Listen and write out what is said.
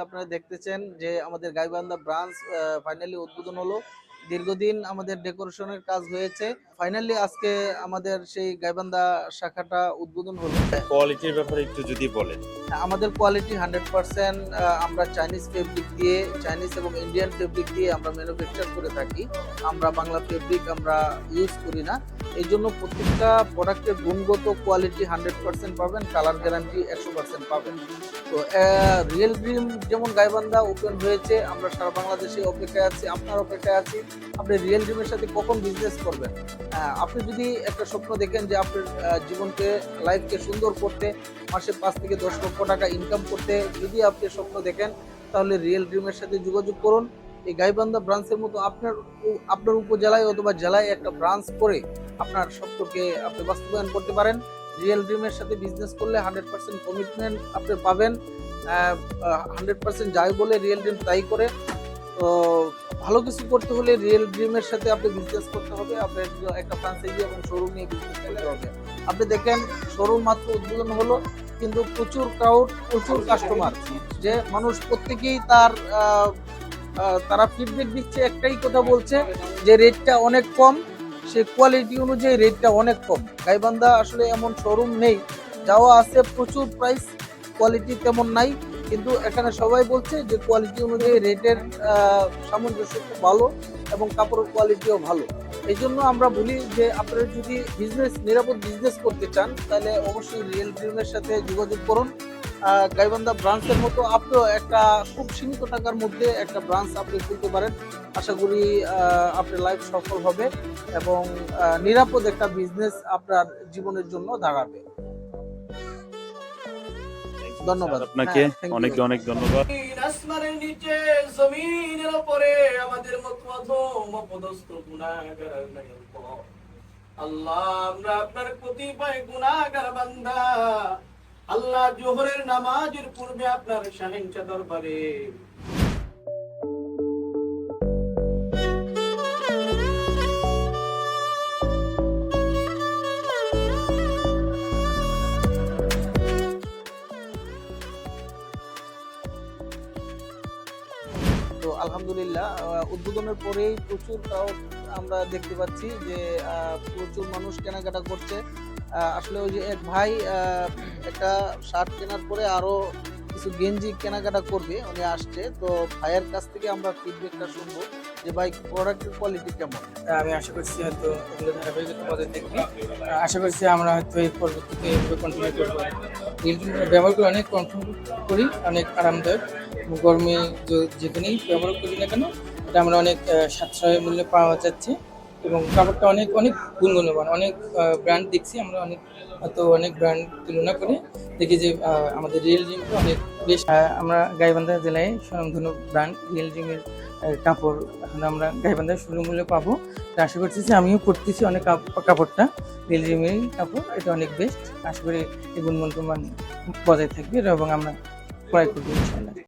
আপনারা দেখতেছেন যে আমাদের গাইবান্ধা ব্রাঞ্চ ফাইনালি উদ্বোধন হলো। দীর্ঘদিন আমাদের ডেকোরেশনের কাজ হয়েছে, ফাইনালি আজকে আমাদের সেই গাইবান্ধা শাখাটা উদ্বোধন হলো। কোয়ালিটির ব্যাপারে একটু যদি বলেন। আমাদের কোয়ালিটি 100%। আমরা চাইনিজ ফেব্রিক দিয়ে, চাইনিজ এবং ইন্ডিয়ান ফেব্রিক দিয়ে আমরা ম্যানুফ্যাকচার করে থাকি। আমরা বাংলা ফেব্রিক আমরা ইউজ করি না। এই জন্য প্রত্যেকটা প্রোডাক্টের গুণগত কোয়ালিটি 100% পাবেন, কালার গ্যারান্টি 100% পাবেন। তো রিয়েল ড্রিম যেমন গাইবান্ধা ওপেন হয়েছে, আমরা সারা বাংলাদেশে অপেক্ষায় আছি, আপনার অপেক্ষায় আছি। আপনি রিয়েল ড্রিমের সাথে কখন বিজনেস করবেন? আপনি যদি একটা স্বপ্ন দেখেন যে আপনার জীবনকে, লাইফকে সুন্দর করতে, মাসে 5 থেকে 10 লক্ষ টাকা ইনকাম করতে যদি আপনি স্বপ্ন দেখেন, তাহলে রিয়েল ড্রিমের সাথে যোগাযোগ করুন। এই গাইবান্ধা ব্রাঞ্চের মতো আপনার উপজেলায় অথবা জেলায় একটা ব্রাঞ্চ করে আপনার স্বপ্নকে আপনি বাস্তবায়ন করতে পারেন। রিয়েল ড্রিমের সাথে বিজনেস করলে 100% কমিটমেন্ট আপনি পাবেন। 100% যাই বলে রিয়েল ড্রিম তাই করে। তো ভালো কিছু করতে হলে রিয়েল ড্রিমের সাথে আপনি বিজনেস করতে হবে। আপনার একটা ফ্র্যাঞ্চাইজি এবং শোরুম নিয়ে বিজনেস করতে হবে। আপনি দেখেন শোরুম মাত্র উদ্বোধন হলো, কিন্তু প্রচুর ক্রাউড, প্রচুর কাস্টমার, যে মানুষ প্রত্যেকেই তারা ফিডব্যাক দিচ্ছে, একটাই কথা বলছে যে রেটটা অনেক কম, সে কোয়ালিটি অনুযায়ী রেটটা অনেক কম। গাইবান্ধা আসলে এমন শোরুম নেই, যাওয়া আছে প্রচুর প্রাইস, কোয়ালিটি তেমন নাই, কিন্তু এখানে সবাই বলছে যে কোয়ালিটি অনুযায়ী রেটের সামঞ্জস্য খুব ভালো এবং কাপড়ের কোয়ালিটিও ভালো। এই জন্য আমরা বলি যে আপনারা যদি নিরাপদ বিজনেস করতে চান, তাহলে অবশ্যই রিয়েল ড্রিমের সাথে যোগাযোগ করুন। গাইবান্ধা ব্রাঞ্চের মতো আপনিও একটা খুব সীমিত টাকার মধ্যে একটা ব্রাঞ্চ আপনি খুলতে পারেন। আশা করি আপনার লাইফ সফল হবে এবং নিরাপদ একটা বিজনেস আপনার জীবনের জন্য দাঁড়াবে। ধন্যবাদ আপনাকে, অনেক অনেক ধন্যবাদ। আসমানের নিচে জমিনের উপরে আমাদের মতো অধম অপদস্থ গুনাহগার আল্লাহ, আমরা আপনার কতিপয় গুনাহগার বান্দা। আল্লাহ, জোহরের নামাজের পূর্বে আপনার শাহিনশা দরবারে তো আলহামদুলিল্লাহ উদ্বোধনের পরেই প্রচুর ক্রাউড আমরা দেখতে পাচ্ছি যে প্রচুর মানুষ কেনাকাটা করছে। আসলে ওই যে এক ভাই একটা শার্ট কেনার পরে আরো কিছু গেঞ্জি কেনাকাটা করবে, উনি আসছে। তো ভাইয়ের কাছ থেকে আমরা ফিডব্যাকটা শুনবো যে ভাই প্রোডাক্টের কোয়ালিটি কেমন। আমি আশা করছি হয়তো এগুলো ধারাবাহিকতা বজায় থাকবে। আশা করছি আমরা হয়তো এই পরবর্তীতে এভাবে কন্টিনিউ করবো। ব্যবহার করে অনেক কন্ট্রোল করি, অনেক আরামদায়ক। গরমে যেখানেই ব্যবহার করি না কেন, এটা আমরা অনেক সাশ্রয় মূল্যে পাওয়া যাচ্ছে এবং কাপড়টা অনেক অনেক গুণগতমান। অনেক ব্র্যান্ড দেখছি আমরা, অনেক ব্র্যান্ড তুলনা করে দেখি যে আমাদের রিয়েল জিমটা অনেক বেশ। আমরা গাইবান্ধা জেলায় স্বনামধন্য ব্র্যান্ড রিয়েল জিমের কাপড় এখন আমরা গাইবান্ধার সুলভ মূল্যে পাবো। তো আশা করছি যে আমিও করতেছি অনেক কাপড়টা রিয়েল জিমের কাপড়, এটা অনেক বেস্ট। আশা করি এই গুণগত মান বজায় থাকবে এবং আমরা ক্রয় করবো ইনশাআল্লাহ।